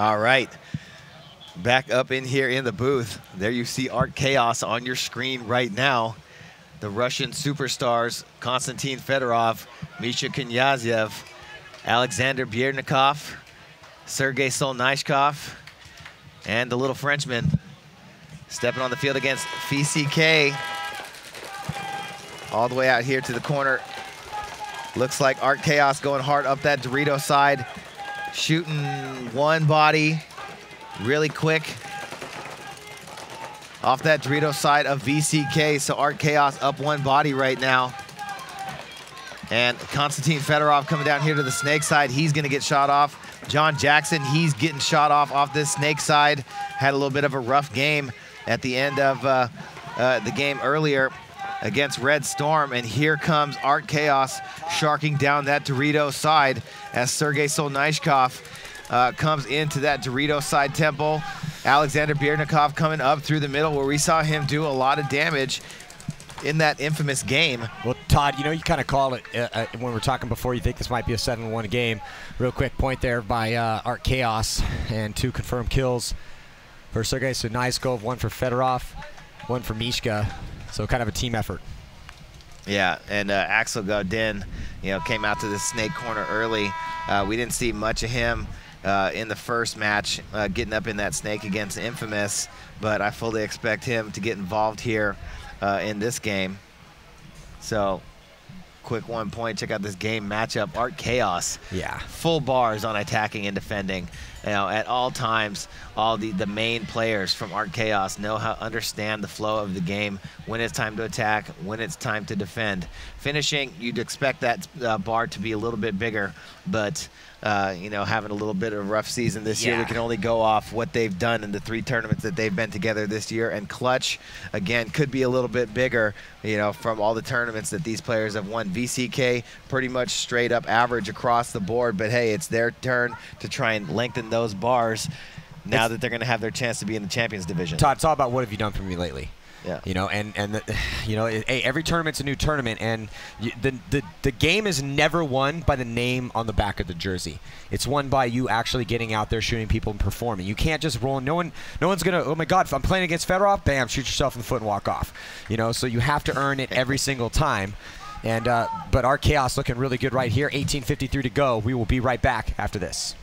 All right. Back up in here in the booth. There you see Art Chaos on your screen right now. The Russian superstars, Konstantin Fedorov, Misha Knyazyev, Alexander Biernikov, Sergei Solnyshkov, and the little Frenchman stepping on the field against VcK. All the way out here to the corner. Looks like Art Chaos going hard up that Dorito side, shooting one body really quick off that Dorito side of VcK. So Art Chaos up one body right now. And Konstantin Fedorov coming down here to the snake side. He's going to get shot off. John Jackson, he's getting shot off this snake side. Had a little bit of a rough game at the end of the game earlier against Red Storm. And here comes Art Chaos sharking down that Dorito side as Sergei Solnyshkov comes into that Dorito side temple. Alexander Biernikov coming up through the middle where we saw him do a lot of damage in that infamous game. Well, Todd, you know, you kind of call it when we're talking before, you think this might be a 7-1 game. Real quick point there by Art Chaos, and 2 confirmed kills for Sergei Solnyshkov, 1 for Fedorov, 1 for Mishka. So kind of a team effort. Yeah, and Axel Godin, you know, came out to the snake corner early. We didn't see much of him in the first match, getting up in that snake against Infamous, but I fully expect him to get involved here in this game. So, quick 1 point, check out this game matchup. Art Chaos, yeah, full bars on attacking and defending. You know, at all times, all the main players from Art Chaos know how to understand the flow of the game, when it's time to attack, when it's time to defend. Finishing, you'd expect that bar to be a little bit bigger, but you know, having a little bit of a rough season this year, we can only go off what they've done in the 3 tournaments that they've been together this year. And Clutch, again, could be a little bit bigger, you know, from all the tournaments that these players have won. VcK, pretty much straight up average across the board, but hey, it's their turn to try and lengthen those bars now that they're going to have their chance to be in the Champions Division. Todd, it's all about what have you done for me lately. Yeah. You know, you know, every tournament's a new tournament, and the game is never won by the name on the back of the jersey. It's won by you actually getting out there, shooting people, and performing. You can't just roll. No one's gonna. Oh my God, if I'm playing against Fedorov, bam, shoot yourself in the foot and walk off. You know, so you have to earn it every single time. And but Art Chaos looking really good right here. 18:53 to go. We will be right back after this.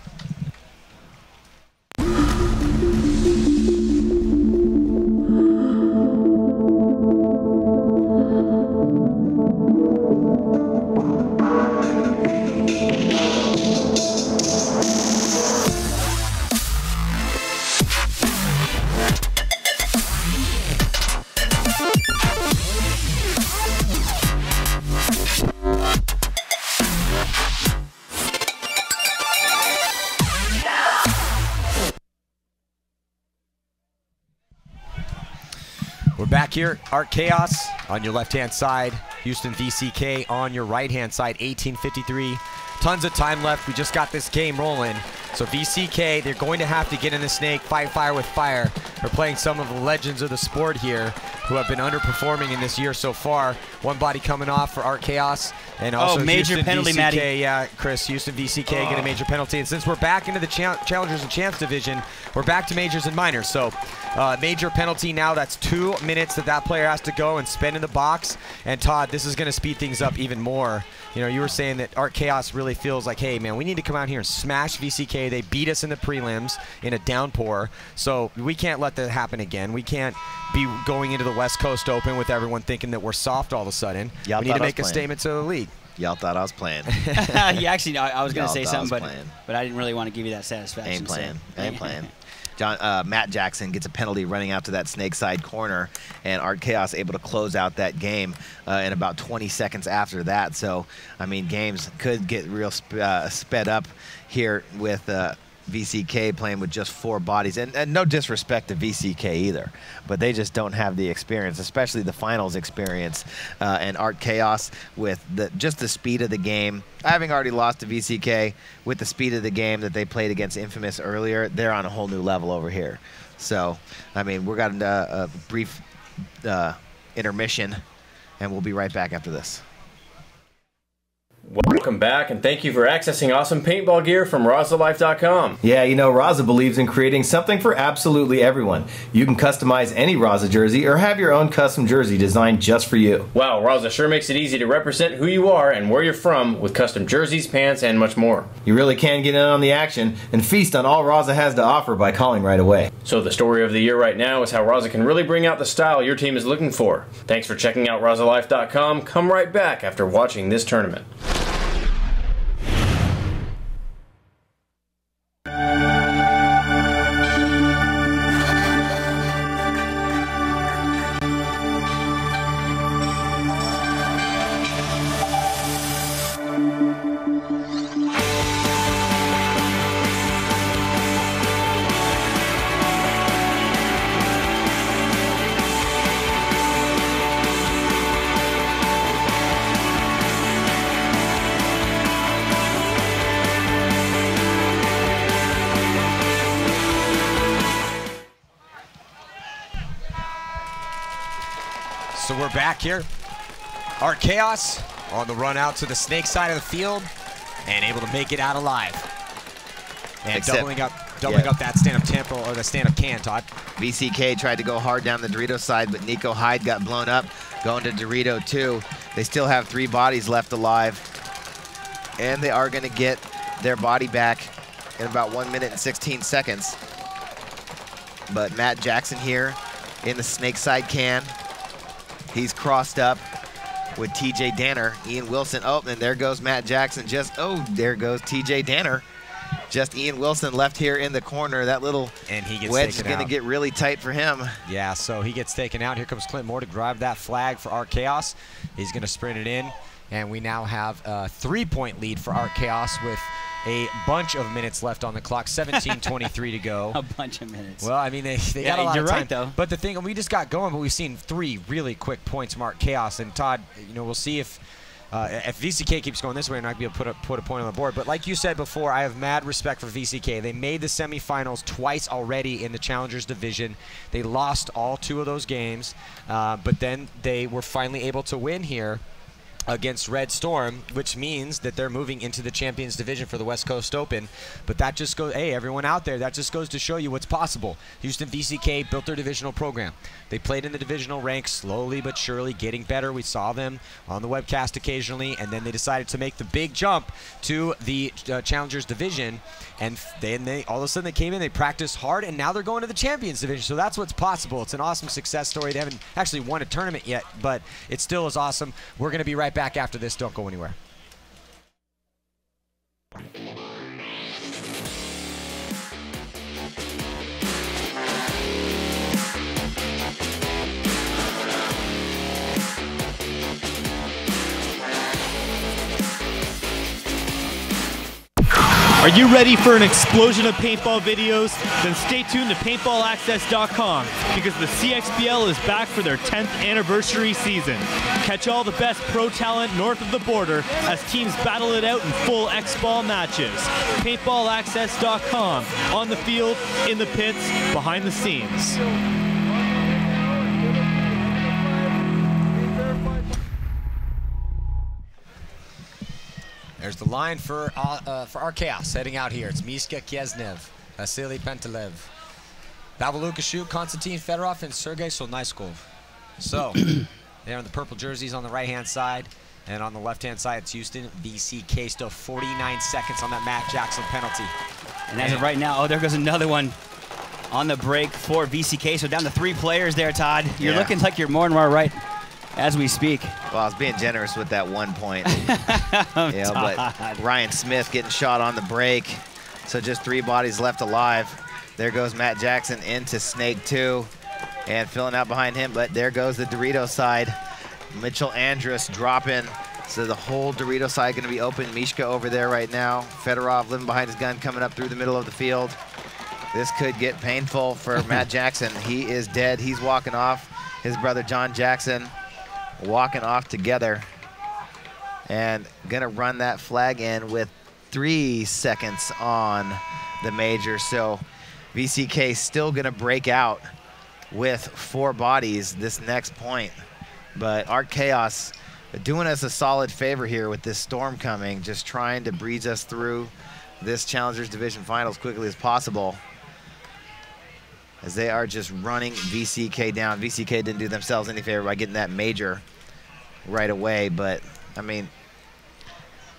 Back here, Art Chaos on your left-hand side, Houston VcK on your right-hand side, 18:53. Tons of time left. We just got this game rolling. So VcK, they're going to have to get in the snake, fight fire with fire. They're playing some of the legends of the sport here who have been underperforming in this year so far. One body coming off for Art Chaos. And also major Houston penalty, VcK, Matty. Yeah, Chris, Houston VcK get a major penalty. And since we're back into the Challengers and Champs division, we're back to majors and minors. So major penalty now. That's 2 minutes that player has to go and spend in the box. And Todd, this is going to speed things up even more. You know, you were saying that Art Chaos really feels like, hey, man, we need to come out here and smash VcK. They beat us in the prelims in a downpour. So we can't let that happen again. We can't be going into the West Coast Open with everyone thinking that we're soft all of a sudden. We need to make a statement to the league. Y'all thought I was playing. Yeah, actually, I was going to say something, playing. but I didn't really want to give you that satisfaction. Ain't playing. So. Ain't playing. Matt Jackson gets a penalty running out to that snake side corner, and Art Chaos able to close out that game in about 20 seconds after that. So, I mean, games could get real sped up here with VcK playing with just 4 bodies. And no disrespect to VcK either, but they just don't have the experience, especially the finals experience. And Art Chaos with just the speed of the game. Having already lost to VcK, with the speed of the game that they played against Infamous earlier, they're on a whole new level over here. So, I mean, we're got a brief intermission, and we'll be right back after this. Welcome back, and thank you for accessing awesome paintball gear from RazaLife.com. Yeah, you know, Raza believes in creating something for absolutely everyone. You can customize any Raza jersey or have your own custom jersey designed just for you. Wow, Raza sure makes it easy to represent who you are and where you're from with custom jerseys, pants, and much more. You really can get in on the action and feast on all Raza has to offer by calling right away. So the story of the year right now is how Raza can really bring out the style your team is looking for. Thanks for checking out RazaLife.com. Come right back after watching this tournament. So we're back here. Art Chaos on the run out to the snake side of the field and able to make it out alive. And doubling up that stand-up tempo or the stand-up can, Todd. VcK tried to go hard down the Dorito side, but Nico Hyde got blown up, going to Dorito 2. They still have 3 bodies left alive, and they are going to get their body back in about 1 minute and 16 seconds. But Matt Jackson here in the snake side can. He's crossed up with TJ Danner, Ian Wilson. Oh, and there goes Matt Jackson. There goes TJ Danner. Just Ian Wilson left here in the corner. That little wedge is going to get really tight for him. Yeah, so he gets taken out. Here comes Clint Moore to grab that flag for Art Chaos. He's going to sprint it in, and we now have a 3-point lead for Art Chaos with a bunch of minutes left on the clock. 17:23 to go. A bunch of minutes. Well, I mean, they got a lot of time. You're right, though. But the thing, we just got going, but we've seen 3 really quick points from Art Chaos. And Todd, you know, we'll see if VcK keeps going this way, and I might be able to put a point on the board. But like you said before, I have mad respect for VcK. They made the semifinals twice already in the Challengers Division. They lost all 2 of those games, but then they were finally able to win here against Red Storm, which means that they're moving into the Champions Division for the West Coast Open. But that just goes, hey, everyone out there, that just goes to show you what's possible. Houston VcK built their divisional program. They played in the divisional ranks slowly but surely, getting better. We saw them on the webcast occasionally, and then they decided to make the big jump to the Challengers Division, and then all of a sudden they came in, they practiced hard, and now they're going to the Champions Division. So that's what's possible. It's an awesome success story. They haven't actually won a tournament yet, but it still is awesome. We're going to be right back after this. Don't go anywhere. Are you ready for an explosion of paintball videos? Then stay tuned to paintballaccess.com because the CXBL is back for their 10th anniversary season. Catch all the best pro talent north of the border as teams battle it out in full X-Ball matches. Paintballaccess.com, on the field, in the pits, behind the scenes. There's the line for our Chaos heading out here. It's Miska Kiesnev, Vasily Pentelev, Pavel Lukashuk, Konstantin Fedorov, and Sergei Solnaiskov. So, they're in the purple jerseys on the right-hand side, and on the left-hand side, it's Houston VcK. Still 49 seconds on that Matt Jackson penalty. And as of right now, oh, there goes another one on the break for VcK. So down to 3 players there, Todd. You're looking like you're more and more right as we speak. Well, I was being generous with that 1 point. But Ryan Smith getting shot on the break. So just 3 bodies left alive. There goes Matt Jackson into Snake 2 and filling out behind him. But there goes the Dorito side. Mitchell Andrus dropping. So the whole Dorito side going to be open. Mishka over there right now. Fedorov living behind his gun, coming up through the middle of the field. This could get painful for Matt Jackson. He is dead. He's walking off. His brother John Jackson walking off together, and gonna run that flag in with 3 seconds on the major. So VcK still gonna break out with 4 bodies this next point, but Art Chaos doing us a solid favor here with this storm coming, just trying to breeze us through this Challengers Division final as quickly as possible, as they are just running VcK down. VcK didn't do themselves any favor by getting that major right away, but I mean,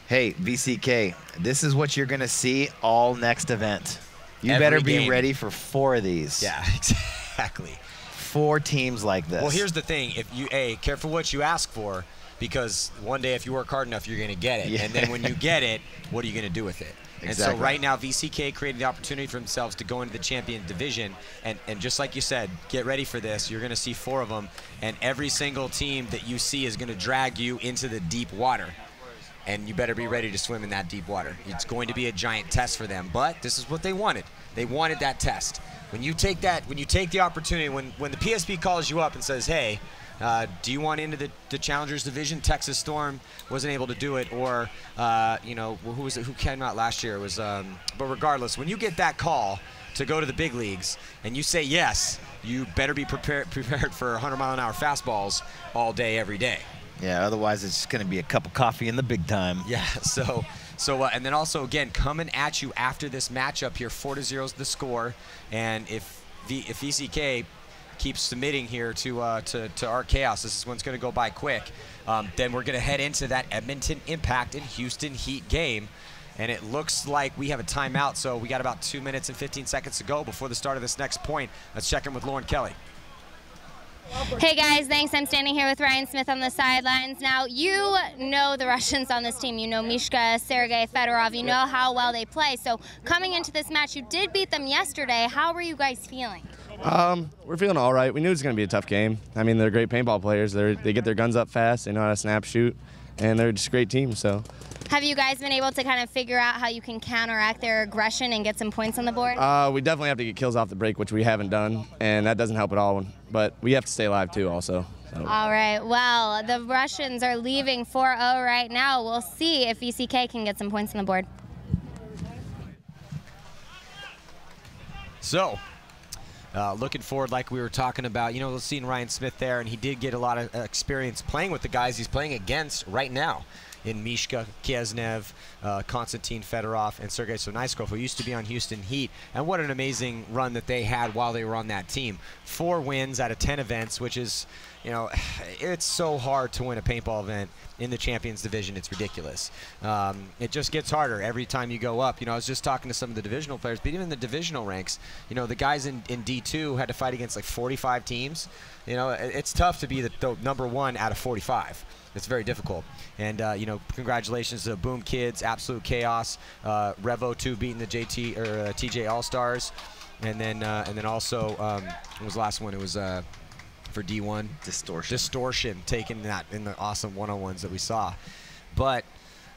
hey, VcK, this is what you're going to see all next event. You better be ready for 4 of these. Yeah, exactly. 4 teams like this. Well, here's the thing. If you, careful what you ask for, because one day if you work hard enough, you're going to get it. Yeah. And then when you get it, what are you going to do with it? Exactly. And so right now, VcK created the opportunity for themselves to go into the champion division. And just like you said, get ready for this. You're going to see 4 of them. And every single team that you see is going to drag you into the deep water. And you better be ready to swim in that deep water. It's going to be a giant test for them. But this is what they wanted. They wanted that test. When you take that, when you take the opportunity, when the PSP calls you up and says, hey, do you want into the Challengers Division? Texas Storm wasn't able to do it, or you know, who was it? Who came out last year? It was, but regardless, when you get that call to go to the big leagues and you say yes, you better be prepared for 100-mile-an-hour fastballs all day, every day. Yeah, otherwise it's just going to be a cup of coffee in the big time. Yeah. So and then also again coming at you after this matchup here, 4-0 is the score, and if VcK keeps submitting here to Art Chaos, this is one's going to go by quick. Then we're going to head into that Edmonton Impact and Houston Heat game, and it looks like we have a timeout. So we got about 2 minutes and 15 seconds to go before the start of this next point. Let's check in with Lauren Kelly. Hey guys, thanks. I'm standing here with Ryan Smith on the sidelines. Now, you know the Russians on this team. You know Mishka, Sergei, Fedorov. You know how well they play. So coming into this match, you did beat them yesterday. How were you guys feeling? We're feeling all right. We knew it was going to be a tough game. I mean, they're great paintball players. They get their guns up fast. They know how to snap shoot, and they're just a great team. So. Have you guys been able to kind of figure out how you can counteract their aggression and get some points on the board? We definitely have to get kills off the break, which we haven't done, and that doesn't help at all. But we have to stay alive too, also. So. All right. Well, the Russians are leaving 4-0 right now. We'll see if VcK can get some points on the board. So. Looking forward, like we were talking about, you know, seeing Ryan Smith there, and he did get a lot of experience playing with the guys he's playing against right now in Mishka, Kiesnev, Konstantin Fedorov, and Sergei Sonaiskov, who used to be on Houston Heat. And what an amazing run that they had while they were on that team. 4 wins out of 10 events, which is, you know, it's so hard to win a paintball event in the Champions Division. It's ridiculous. It just gets harder every time you go up. You know, I was just talking to some of the divisional players, but even in the divisional ranks, you know, the guys in D2 had to fight against like 45 teams. You know, it's tough to be the #1 out of 45. It's very difficult. And, you know, congratulations to Boom Kids, Absolute Chaos, Revo 2 beating the TJ All-Stars. And then also, what was the last one? It was for D1. Distortion, taking that in the awesome one-on-ones that we saw. But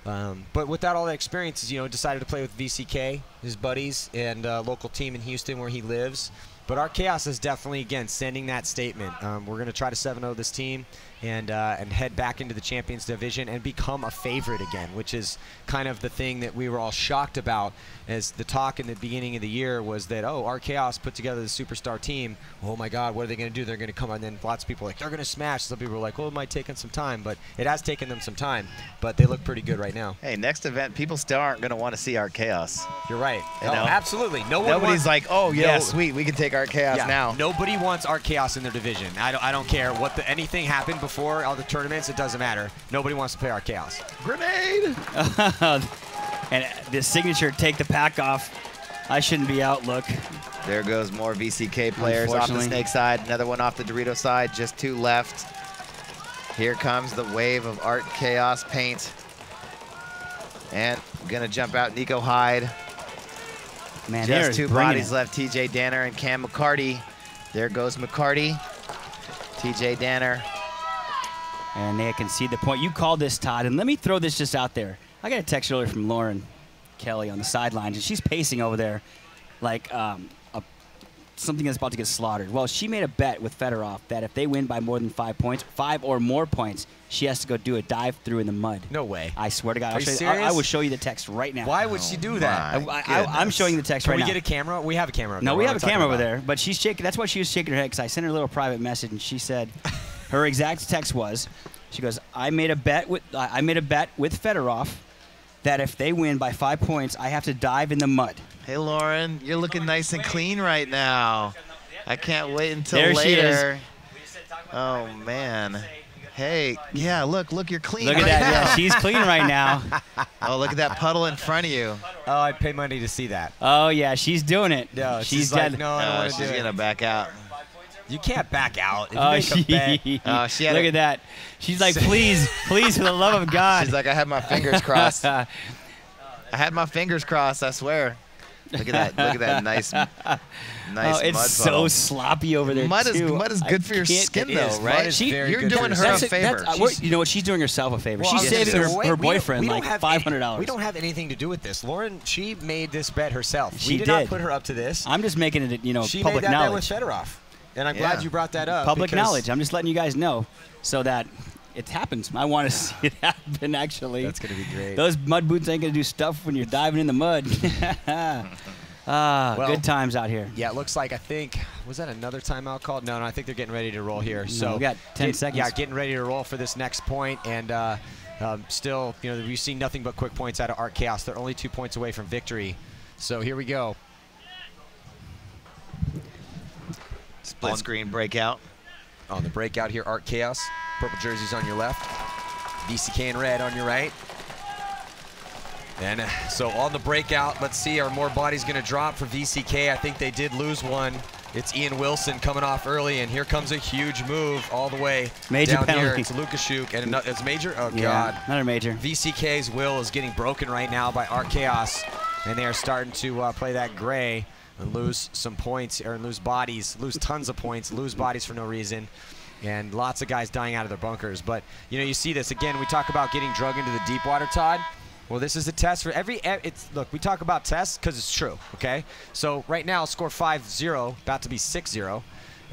without all that experiences, you know, decided to play with VcK, his buddies, and local team in Houston where he lives. But Art Chaos is definitely, again, sending that statement. We're going to try to 7-0 this team and head back into the Champions Division and become a favorite again, which is kind of the thing that we were all shocked about, as the talk in the beginning of the year was that, oh, Art Chaos put together the superstar team. Oh, my God, what are they going to do? They're going to come on. And then lots of people were like, they're going to smash. Some people were like, well, it might take them some time. But it has taken them some time. But they look pretty good right now. Hey, next event, people still aren't going to want to see Art Chaos. You're right. You know? Absolutely. Nobody's like, oh, yeah, sweet, we can take Art Chaos now. Nobody wants Art Chaos in their division. I don't care what anything happened before all the tournaments. It doesn't matter. Nobody wants to play Art Chaos. Grenade! And the signature, take the pack off. I shouldn't be out, look. There goes more VcK players off the Snake side. Another one off the Dorito side. Just 2 left. Here comes the wave of Art Chaos paint. And gonna jump out Nico Hyde. Man, just 2 bodies left, TJ Danner and Cam McCarty. There goes McCarty. TJ Danner. And they concede the point. You called this, Todd, and let me throw this just out there. I got a text earlier from Lauren Kelly on the sidelines, and she's pacing over there like something that's about to get slaughtered. Well, she made a bet with Fedorov that if they win by more than 5 points, 5 or more points, she has to go do a dive through in the mud. No way. I swear to God. Are you serious? I will show you the text right now. Why would she do that? I'm showing you the text right now. Can we get a camera? We have a camera. No, we have a camera over there, but she's shaking. That's why she was shaking her head, because I sent her a little private message, and she said her exact text was, She goes, I made a bet with Fedorov that if they win by 5 points, I have to dive in the mud. Hey, Lauren, you're looking nice and clean right now. I can't wait until there later. She is. Oh, man. Hey, yeah, look, you're clean. Look at right that. now. Yeah, she's clean right now. Oh, look at that puddle in front of you. Oh, I'd pay money to see that. Oh, yeah, she's doing it. No, she's like, no, I don't want to do she's it. going to back out. You can't back out. If you Oh, make a bet. She had look at that. She's like, please, please, for the love of God. She's like, I had my fingers crossed. I had my fingers crossed, I swear. Look at that. Look at that nice it's mud so puddle. sloppy over there, Mud too. is good for your skin, though, right? You're doing her a favor. You know what? She's doing herself a favor. Well, she's saving her we boyfriend like $500. We don't have anything to do with this. Lauren, she made this bet herself. She we did not put her up to this. I'm just making it, she public made that knowledge. Bet with Fedorov. And I'm glad you brought that up. Public knowledge. I'm just letting you guys know so that it happens. I want to see it happen, actually. That's going to be great. Those mud boots ain't going to do stuff when you're diving in the mud. Well, good times out here. Yeah, it looks like, I think, was that another timeout called? No, I think they're getting ready to roll here. So we got 10 seconds. Yeah, getting ready to roll for this next point. And still, we've seen nothing but quick points out of Art Chaos. They're only 2 points away from victory. So here we go. Split screen breakout. On the breakout here, Art Chaos. Purple jerseys on your left. VcK in red on your right. And so on the breakout, let's see, are more bodies going to drop for VcK? I think they did lose one. It's Ian Wilson coming off early, and here comes a huge move all the way major down penalty. here. It's Lukashuk, and it's major? Oh, yeah, God. Another major. VcK's will is getting broken right now by Art Chaos, and they are starting to play that gray and lose some points, or lose bodies, lose tons of points, lose bodies for no reason. And lots of guys dying out of their bunkers. But, you see this. Again, we talk about getting drug into the deep water, Todd. Well, this is a test for look, we talk about tests because it's true, okay? So right now, score 5-0, about to be 6-0.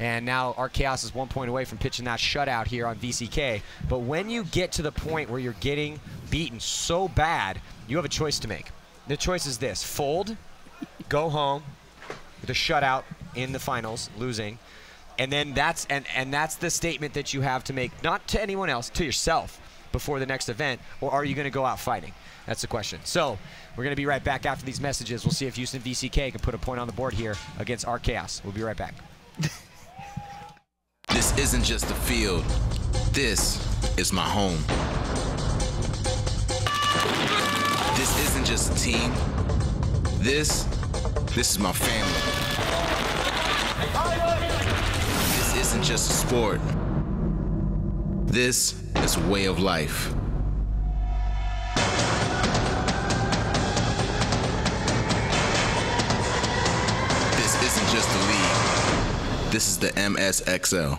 And now Art Chaos is 1 point away from pitching that shutout here on VcK. But when you get to the point where you're getting beaten so bad, you have a choice to make. The choice is this: fold, go home with a shutout in the finals, losing. And then that's the statement that you have to make, not to anyone else, to yourself before the next event, or are you going to go out fighting? That's the question. So we're going to be right back after these messages. We'll see if Houston VcK can put a point on the board here against Art Chaos. We'll be right back. This isn't just a field. This is my home. This isn't just a team. This is my family. This isn't just a sport. This is a way of life. This isn't just a league. This is the MSXL.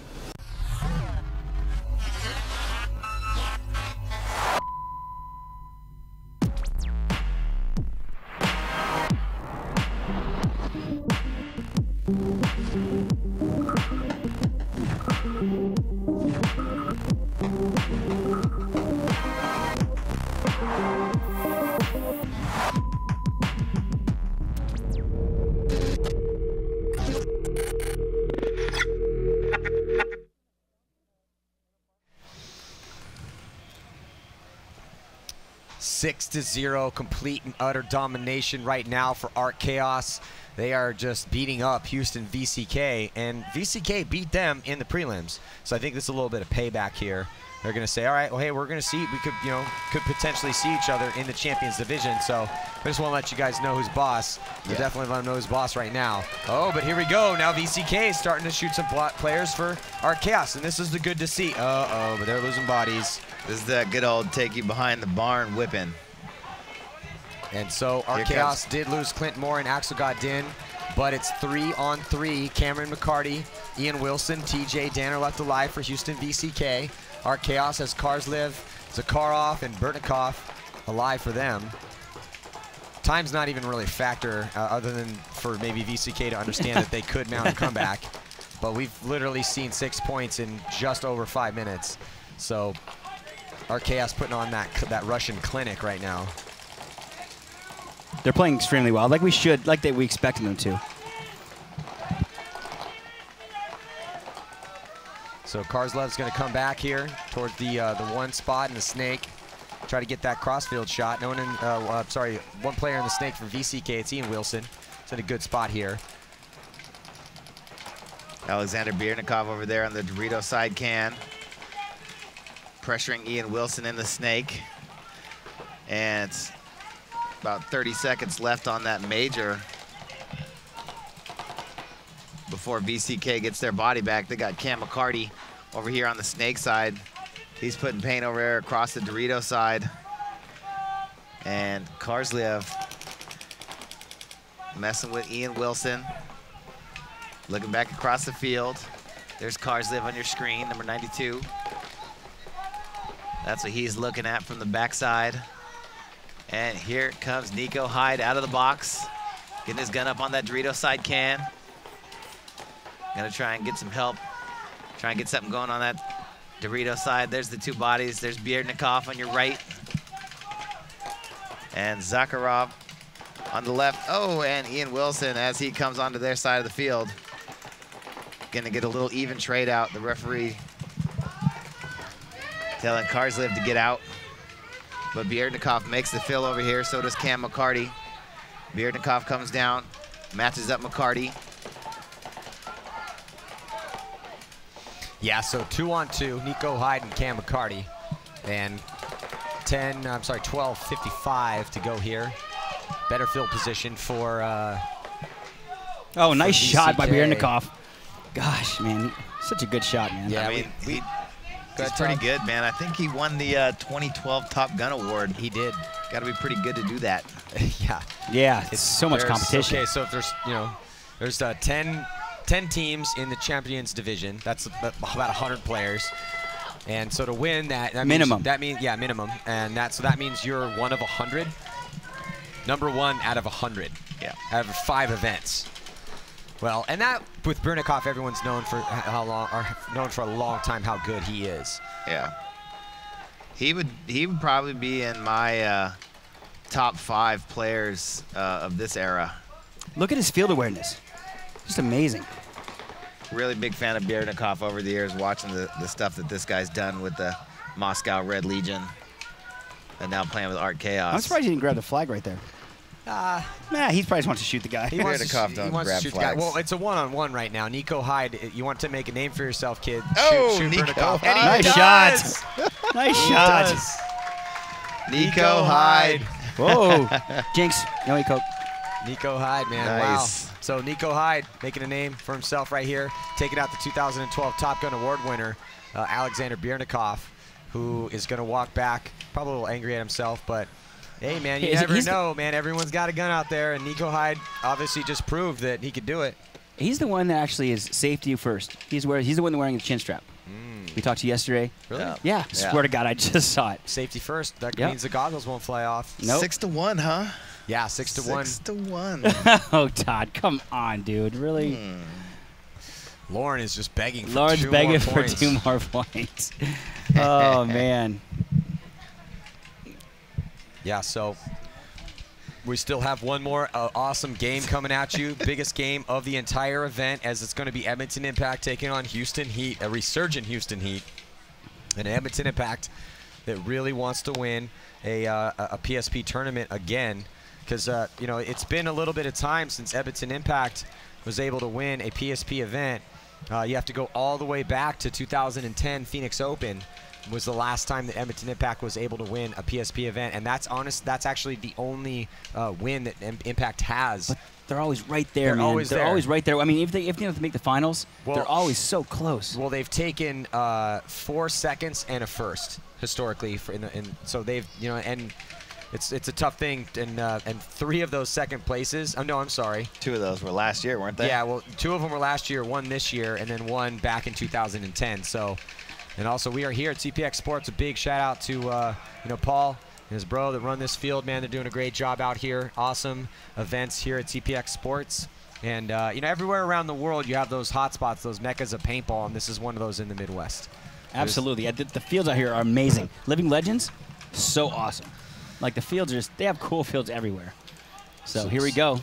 Six to 0, complete and utter domination right now for Art Chaos. They are just beating up Houston VcK, and VcK beat them in the prelims. So I think this is a little bit of payback here. They're going to say, all right, well, hey, we're going to see, we could potentially see each other in the Champions Division. So I just want to let you guys know who's boss. We'll definitely let them know who's boss right now. Oh, but here we go. Now VcK is starting to shoot some players for Art Chaos, and this is the good to see. Uh-oh, but they're losing bodies. This is that good old take you behind the barn whipping. And so Art Chaos did lose Clint Moore and Axel Godin, but it's 3-on-3. Cameron McCarty, Ian Wilson, TJ Danner left alive for Houston VcK. Art Chaos has Karsliv, Zakharov, and Burtnikov alive for them. Time's not even really a factor other than for maybe VcK to understand that they could mount a comeback. But we've literally seen 6 points in just over 5 minutes. So Art Chaos putting on that Russian clinic right now. They're playing extremely well, like we should, like we expected them to. So Karslev's going to come back here towards the one spot in the snake. Try to get that crossfield shot. One player in the snake for VcK. It's Ian Wilson. It's in a good spot here. Alexander Biernikov over there on the Dorito side can. Pressuring Ian Wilson in the snake. And it's about 30 seconds left on that major before VcK gets their body back. They got Cam McCarty over here on the snake side. He's putting pain over there across the Dorito side. And Karslev messing with Ian Wilson. Looking back across the field. There's Karslev on your screen, number 92. That's what he's looking at from the backside. And here comes Nico Hyde out of the box. Getting his gun up on that Dorito side can. Gonna try and get some help. Try and get something going on that Dorito side. There's the two bodies. There's Biernikov on your right. And Zakharov on the left. Oh, and Ian Wilson as he comes onto their side of the field. Gonna get a little even trade out. The referee telling Karslev to get out. But Biernikov makes the fill over here. So does Cam McCarty. Biernikov comes down, matches up McCarty. Yeah, so 2-on-2, Nico Hyde and Cam McCarty. And 12:55 to go here. Better field position for oh, nice shot by Biernikov. Gosh, man, such a good shot, man. Yeah, I mean, he's pretty good, man. I think he won the 2012 Top Gun Award. He did. Got to be pretty good to do that. Yeah. Yeah, it's so much competition. Okay, so if there's 10 teams in the Champions Division. That's about 100 players. And so to win that minimum. Means minimum. And so that means you're one of 100. Number one out of 100. Yeah. Out of 5 events. Well, and that with Biernikov, everyone's known for a long time how good he is. Yeah. He would probably be in my top 5 players of this era. Look at his field awareness. Just amazing. Really big fan of Biernikov over the years, watching the stuff that this guy's done with the Moscow Red Legion and now playing with Art Chaos. I'm surprised he didn't grab the flag right there. Nah, he probably just wants to shoot the guy. Biernikov don't grab flags. Well, it's a one-on-one right now. Nico Hyde, you want to make a name for yourself, kid. Oh, shoot Nico Hyde. Nice shot. Nice shot. Nico Hyde. Whoa. Jinx. No, he coke. Nico Hyde, man. Nice. Wow. So Nico Hyde making a name for himself right here, taking out the 2012 Top Gun Award winner, Alexander Biernikov, who is going to walk back, probably a little angry at himself, but hey, man, you never know, man. Everyone's got a gun out there, and Nico Hyde obviously just proved that he could do it. He's the one that actually is safety first. He's the one wearing the chin strap. We talked to you yesterday. Really? Yeah. Swear to God, I just saw it. Safety first. That means the goggles won't fly off. Nope. 6-1, huh? Yeah, 6-1. 6-1. Oh, Todd, come on, dude. Really? Lauren is just begging for Lauren's 2 begging more for points. 2 more points. Oh, man. Yeah, so we still have one more awesome game coming at you. Biggest game of the entire event, as it's going to be Edmonton Impact taking on Houston Heat, a resurgent Houston Heat. An Edmonton Impact that really wants to win a PSP tournament again, because it's been a little bit of time since Edmonton Impact was able to win a PSP event. You have to go all the way back to 2010 Phoenix Open was the last time that Edmonton Impact was able to win a PSP event, and that's actually the only win that Impact has. But they're always right there, man. They're always right there. I mean, if they have to make the finals, they're always so close. Well, they've taken 4 seconds and a first historically so they've and it's a tough thing, and 3 of those second places. Oh no, I'm sorry. 2 of those were last year, weren't they? Yeah, well, 2 of them were last year, 1 this year, and then 1 back in 2010. So. And also, we are here at CPX Sports. A big shout out to Paul and his bro that run this field, man. They're doing a great job out here. Awesome events here at CPX Sports. And everywhere around the world, you have those hot spots, those meccas of paintball, and this is one of those in the Midwest. Absolutely. The fields out here are amazing. Living Legends, so awesome. Like the fields they have cool fields everywhere. So here we go.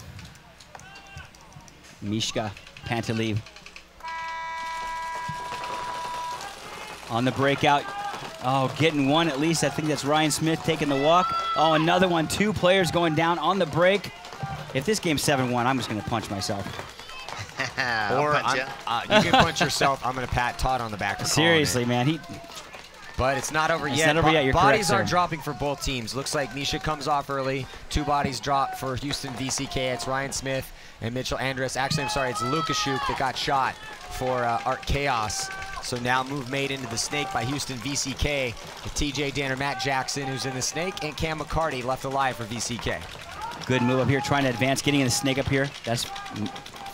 Mishka Panteleev. On the breakout. Oh, getting one at least. I think that's Ryan Smith taking the walk. Oh, another one. 2 players going down on the break. If this game's 7-1, I'm just going to punch myself. Or you can punch yourself. I'm going to pat Todd on the back. Seriously, man. But it's not over yet. It's not over yet. You're bodies correct, aren't dropping for both teams. Looks like Misha comes off early. 2 bodies drop for Houston VcK. It's Ryan Smith and Mitchell Andrus. Actually, I'm sorry, it's Lukashuk that got shot for Art Chaos. So now move made into the snake by Houston VcK. With TJ Danner, Matt Jackson, who's in the snake, and Cam McCarty left alive for VcK. Good move up here, trying to advance, getting in the snake up here. That's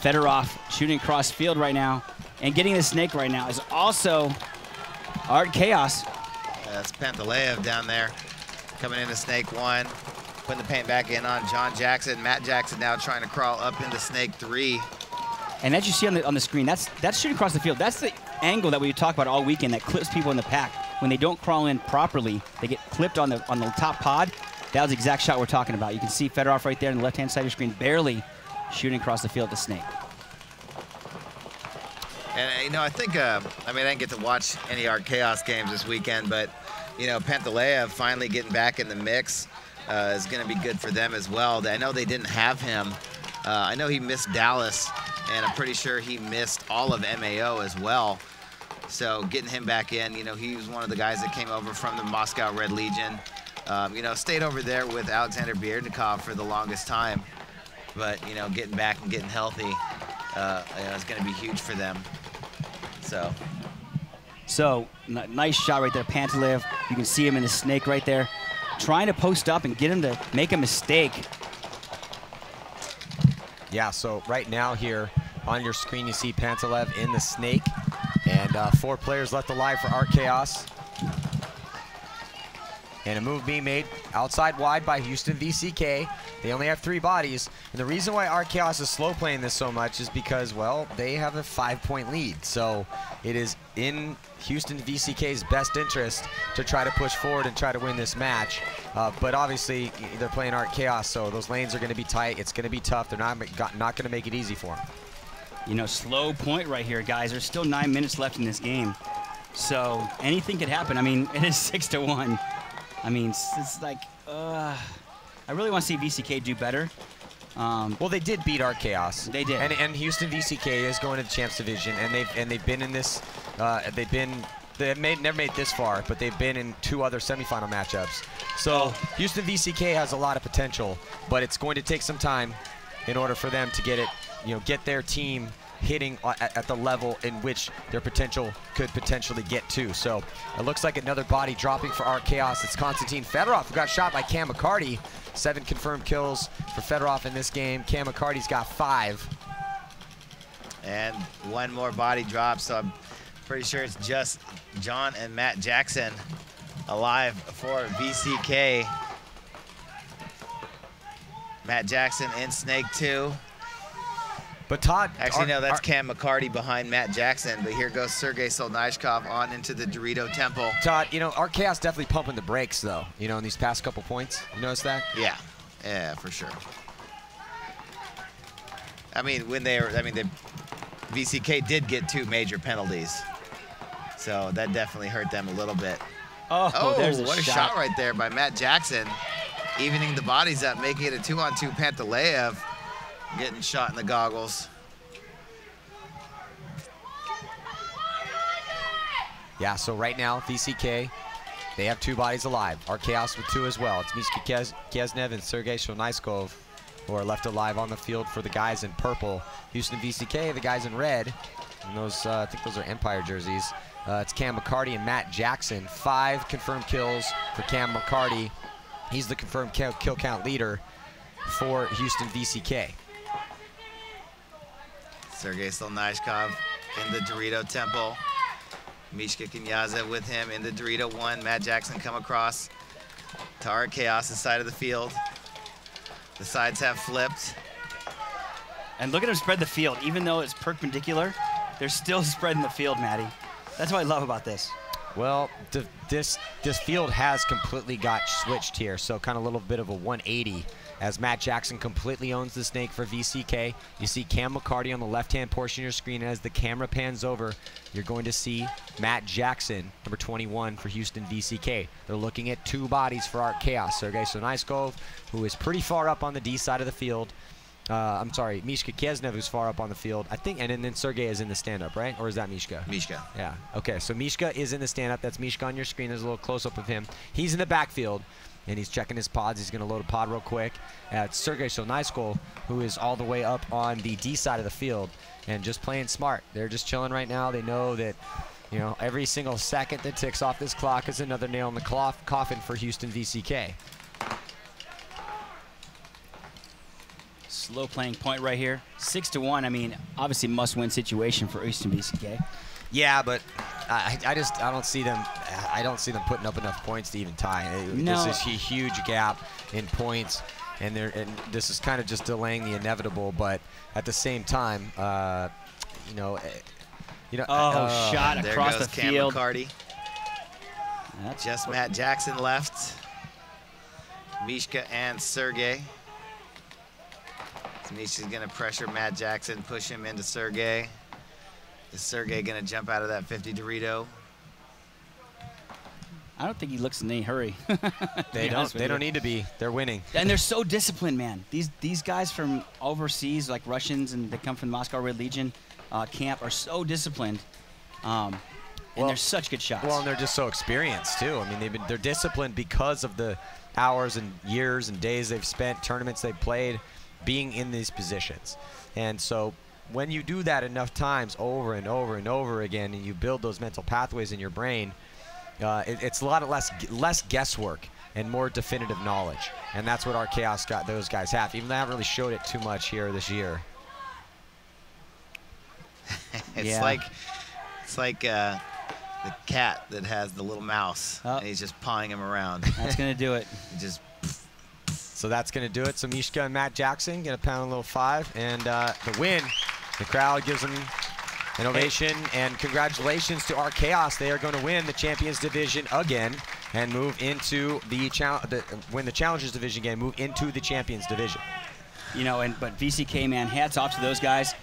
Fedorov shooting across field right now. And getting the snake right now is also Art Chaos. That's Pantaleev down there, coming into snake 1, putting the paint back in on John Jackson. Matt Jackson now trying to crawl up into snake 3. And as you see on the screen, that's shooting across the field. That's the angle that we talk about all weekend that clips people in the pack. When they don't crawl in properly, they get clipped on the top pod. That was the exact shot we're talking about. You can see Fedorov right there on the left-hand side of your screen, barely shooting across the field to snake. And, you know, I think, I mean, I didn't get to watch any Art Chaos games this weekend, but, you know, Pantaleev finally getting back in the mix is going to be good for them as well. I know they didn't have him. I know he missed Dallas, and I'm pretty sure he missed all of MAO as well. So getting him back in, you know, he was one of the guys that came over from the Moscow Red Legion. You know, stayed over there with Alexander Bierdnikov for the longest time. But, you know, getting back and getting healthy you know, is going to be huge for them. So nice shot right there, Pantaleev. You can see him in the snake right there, trying to post up and get him to make a mistake. Yeah, so right now here on your screen, you see Pantaleev in the snake, and 4 players left alive for Art Chaos. And a move being made outside wide by Houston VcK. They only have 3 bodies. And the reason why Art Chaos is slow playing this so much is because, well, they have a 5-point lead. So it is in Houston VcK's best interest to try to push forward and try to win this match. But obviously, they're playing Art Chaos, so those lanes are going to be tight. It's going to be tough. They're not going to make it easy for them. You know, slow point right here, guys. There's still 9 minutes left in this game. So anything could happen. I mean, it is 6-1. I mean, it's like, I really want to see VcK do better. Well, they did beat Art Chaos. They did. And Houston VcK is going to the Champs Division, and they've been in this. They've never made this far, but they've been in 2 other semifinal matchups. So Houston VcK has a lot of potential, but it's going to take some time in order for them to get it, you know, get their team hitting at the level in which their potential could potentially get to. So it looks like another body dropping for Art Chaos. It's Konstantin Fedorov, who got shot by Cam McCarty. 7 confirmed kills for Fedorov in this game. Cam McCarty's got 5. And 1 more body drop, so I'm pretty sure it's just John and Matt Jackson alive for VcK. Matt Jackson in Snake 2. But Todd, actually, no, that's Cam McCarty behind Matt Jackson. But here goes Sergey Solnishkov on into the Dorito Temple. Todd, you know, Art Chaos definitely pumping the brakes, though, you know, in these past couple points. You notice that? Yeah. Yeah, for sure. I mean, the VcK did get 2 major penalties. So that definitely hurt them a little bit. Oh, there's what a shot right there by Matt Jackson. Evening the bodies up, making it a 2-on-2 Pantaleev. Getting shot in the goggles. Yeah, so right now, VcK, they have 2 bodies alive. Art Chaos with 2 as well. It's Mishka Kiesnev and Sergey Shonaiskov who are left alive on the field for the guys in purple. Houston VcK, the guys in red. And those, I think those are Empire jerseys. It's Cam McCarty and Matt Jackson. 5 confirmed kills for Cam McCarty. He's the confirmed kill count leader for Houston VcK. Sergey Solnishkov in the Dorito Temple. Mishka Kinyazev with him in the Dorito 1. Matt Jackson come across to Art Chaos' side of the field. The sides have flipped. And look at him spread the field. Even though it's perpendicular, they're still spreading the field, Matty. That's what I love about this. Well, this field has completely got switched here, so kind of a little bit of a 180 as Matt Jackson completely owns the snake for VcK. You see Cam McCarty on the left-hand portion of your screen. As the camera pans over, you're going to see Matt Jackson, number 21 for Houston VcK. They're looking at 2 bodies for Art Chaos. Sergey Sonaiskov, who is pretty far up on the D side of the field. I'm sorry, Mishka Kiesnev, who's far up on the field, I think, and then Sergey is in the stand-up, right? Or is that Mishka? Mishka. Yeah. Okay, so Mishka is in the stand-up. That's Mishka on your screen. There's a little close-up of him. He's in the backfield, and he's checking his pods. He's going to load a pod real quick. It's Sergey Sonaiskov, who is all the way up on the D side of the field and just playing smart. They're just chilling right now. They know that, you know, every single second that ticks off this clock is another nail in the coffin for Houston VcK. Slow playing point right here. 6-1. I mean, obviously must-win situation for Houston VcK. Yeah, but I don't see them. I don't see them putting up enough points to even tie. No. This is a huge gap in points, and this is kind of just delaying the inevitable. But at the same time, you know. Shot across the field. Cam McCarty. Just Matt Jackson left. Mishka and Sergey. So Mishka's gonna pressure Matt Jackson, push him into Sergey. Is Sergey gonna jump out of that 50 Dorito? I don't think he looks in any hurry. They don't need to be. They're winning. And they're so disciplined, man. These guys from overseas, like Russians, and they come from the Moscow Red Legion camp, are so disciplined. And they're such good shots. Well, and they're just so experienced too. I mean, they're disciplined because of the hours and years and days they've spent, tournaments they've played, being in these positions. And so when you do that enough times over and over and over again, and you build those mental pathways in your brain, it's a lot less guesswork and more definitive knowledge. And that's what our Chaos those guys have, even though they haven't really showed it too much here this year. It's like the cat that has the little mouse, and he's just pawing him around. That's gonna do it. Just. So that's going to do it. So Mishka and Matt Jackson going to pound a little 5. And the win, the crowd gives them an ovation. And congratulations to our Chaos. They are going to win the Champions Division again and move into win the Challengers Division again, move into the Champions Division. You know, but VcK, man, hats off to those guys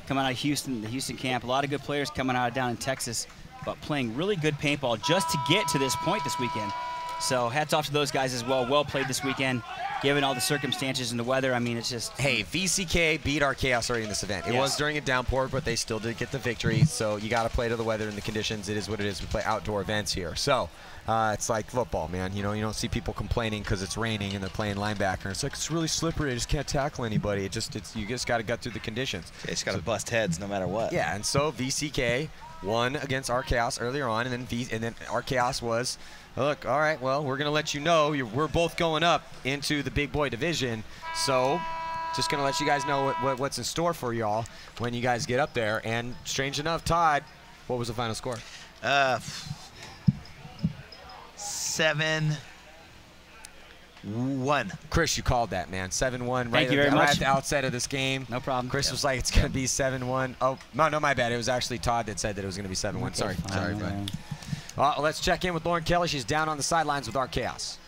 coming out of Houston, the Houston camp. A lot of good players coming out of down in Texas, but playing really good paintball just to get to this point this weekend. So hats off to those guys as well. Well played this weekend, given all the circumstances and the weather. I mean, it's just... Hey, VcK beat our Chaos already in this event. It was during a downpour, but they still did get the victory. So you got to play to the weather and the conditions. It is what it is. We play outdoor events here. So it's like football, man. You know, you don't see people complaining because it's raining and they're playing linebacker. It's like, it's really slippery. I just can't tackle anybody. You just got to gut through the conditions. You just got to bust heads no matter what. Yeah, and so VcK won against our Chaos earlier on, and then our Chaos was, look, all right, well, we're going to let you know we're both going up into the big boy division, so just going to let you guys know what's in store for y'all when you guys get up there. And strange enough, Todd, what was the final score? 7-1. Chris, you called that, man. 7-1 Thank you very much. At the outset of this game. No problem. Chris was like, it's going to be 7-1. Oh, no, my bad. It was actually Todd that said that it was going to be 7-1. Okay, Sorry, bud. Well, let's check in with Lauren Kelly. She's down on the sidelines with our Chaos.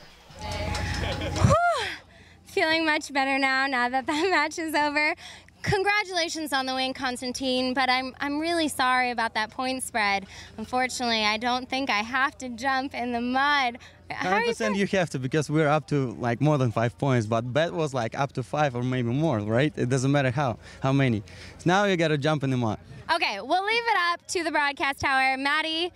Feeling much better now that that match is over. Congratulations on the win, Konstantin, but I'm really sorry about that point spread. Unfortunately, I don't think I have to jump in the mud. 100% you have to, because we're up to like more than 5 points, but bet was like up to 5 or maybe more, right? It doesn't matter how many. So now you gotta jump in the mud. Okay, we'll leave it up to the broadcast tower. Maddie,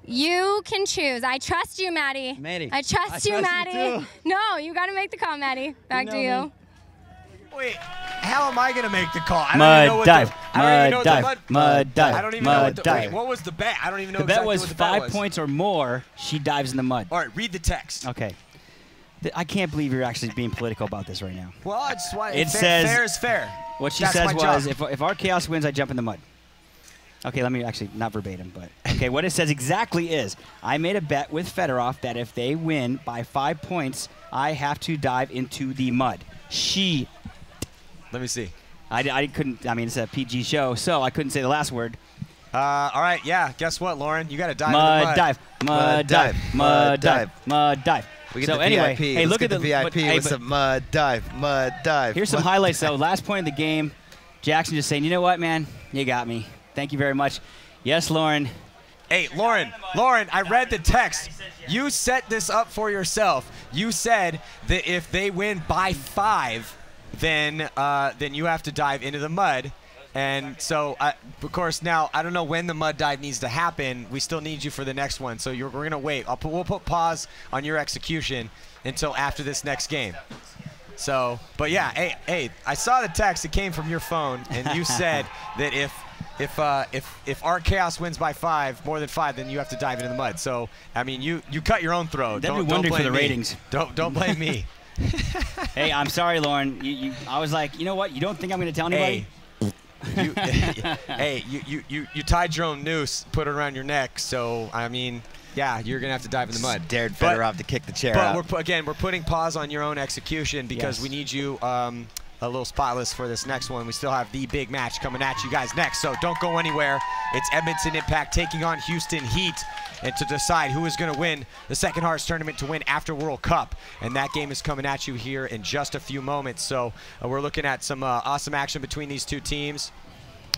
you can choose. I trust you, Maddie. I trust you, Maddie. No, you gotta make the call, Maddie. Back to you. Wait, how am I going to make the call? Mud dive. Mud dive. Mud dive. I don't even know wait, what was the bet? I don't even know exactly what the bet was. The bet was 5 points or more, she dives in the mud. All right, read the text. Okay. I can't believe you're actually being political about this right now. Well, it's why it says fair is fair. What she says was, if our Chaos wins, I jump in the mud. Okay, let me actually, not verbatim, but okay, what it says exactly is, I made a bet with Fedorov that if they win by 5 points, I have to dive into the mud. Let me see. I couldn't, I mean, it's a PG show, so I couldn't say the last word. All right, yeah, guess what, Lauren? You got to dive mud in the mud. Dive. Mud dive. Mud dive. Mud dive. We get So the anyway, VIP. hey, Let's look get at the the- VIP but- hey, with but- some mud dive. Here's some highlights, though. Last point of the game, Jackson just saying, you know what, man? You got me. Thank you very much. Yes, Lauren. Hey, Lauren, I read the text. You set this up for yourself. You said that if they win by 5, then you have to dive into the mud. And so, of course, now I don't know when the mud dive needs to happen. We still need you for the next one, so we're gonna wait. We'll put pause on your execution until after this next game. So, but yeah, hey, I saw the text. It came from your phone, and you said that if Art Chaos wins by 5, more than 5, then you have to dive into the mud. So, I mean, you cut your own throat. That'd be Don't wondering blame for the me. ratings. Don't blame me. Hey, I'm sorry, Lauren. I was like, you know what? You don't think I'm going to tell anybody? Hey, you tied your own noose, put it around your neck. So, I mean, yeah, you're gonna have to dive in the mud. Dared Fedorov to kick the chair out. But we're putting pause on your own execution because Yes. we need you a little spotless for this next one. We still have the big match coming at you guys next, so don't go anywhere. It's Edmonton Impact taking on Houston Heat, and to decide who is going to win the second hardest tournament to win after World Cup. And that game is coming at you here in just a few moments. So we're looking at some awesome action between these two teams,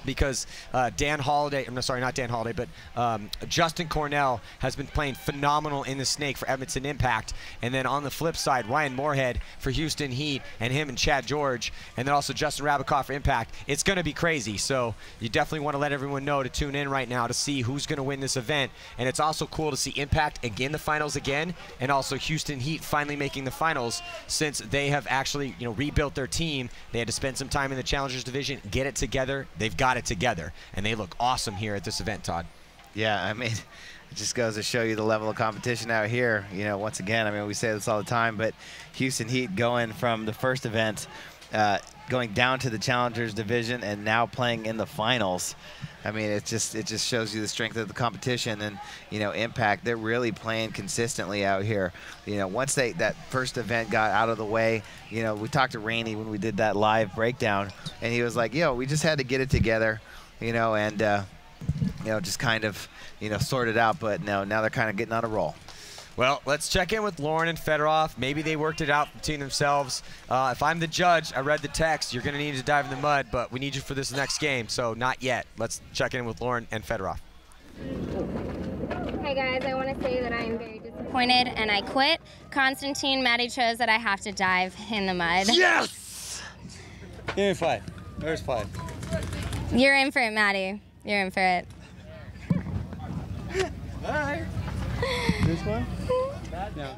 because Dan Holiday, I'm sorry, not Dan Holiday, but Justin Cornell has been playing phenomenal in the Snake for Edmonton Impact. And then on the flip side, Ryan Moorhead for Houston Heat, and him and Chad George, and then also Justin Rabikoff for Impact. It's going to be crazy. So you definitely want to let everyone know to tune in right now to see who's going to win this event. And it's also cool to see Impact again, the finals again, and also Houston Heat finally making the finals, since they have actually, rebuilt their team. They had to spend some time in the Challengers division, get it together. They've got it together, and they look awesome here at this event, Todd. Yeah, I mean, it just goes to show you the level of competition out here. Once again, I mean, we say this all the time, but Houston Heat going from the first event, going down to the Challengers division, and now playing in the finals. I mean, it just shows you the strength of the competition. And Impact, they're really playing consistently out here. Once that first event got out of the way, we talked to Rainey when we did that live breakdown, and he was like, we just had to get it together, and just kind of sort it out. But now they're kind of getting on a roll. Well, let's check in with Lauren and Fedorov. Maybe they worked it out between themselves. If I'm the judge, I read the text. You're going to need to dive in the mud, but we need you for this next game, so not yet. Let's check in with Lauren and Fedorov. Hey guys, I want to say that I am very disappointed and I quit. Constantine, Maddie chose that I have to dive in the mud. Yes! You're in 5. There's 5. You're in for it, Maddie. You're in for it. All right. This one? No.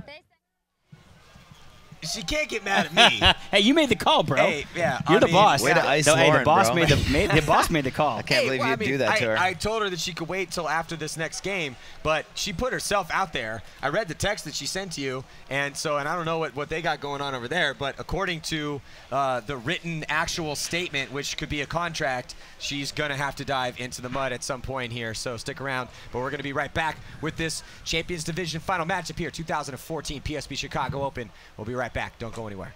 She can't get mad at me. Hey, you made the call, bro. Hey, yeah, You're the boss. Way to ice Hey, Lauren, the boss bro. the boss made the call. I can't believe you'd do that to her. I told her that she could wait till after this next game, but she put herself out there. I read the text that she sent to you, and I don't know what they got going on over there, but according to the written actual statement, which could be a contract, she's going to have to dive into the mud at some point here, so stick around. But we're going to be right back with this Champions Division final matchup here, 2014 PSP Chicago Open. We'll be right back. Don't go anywhere.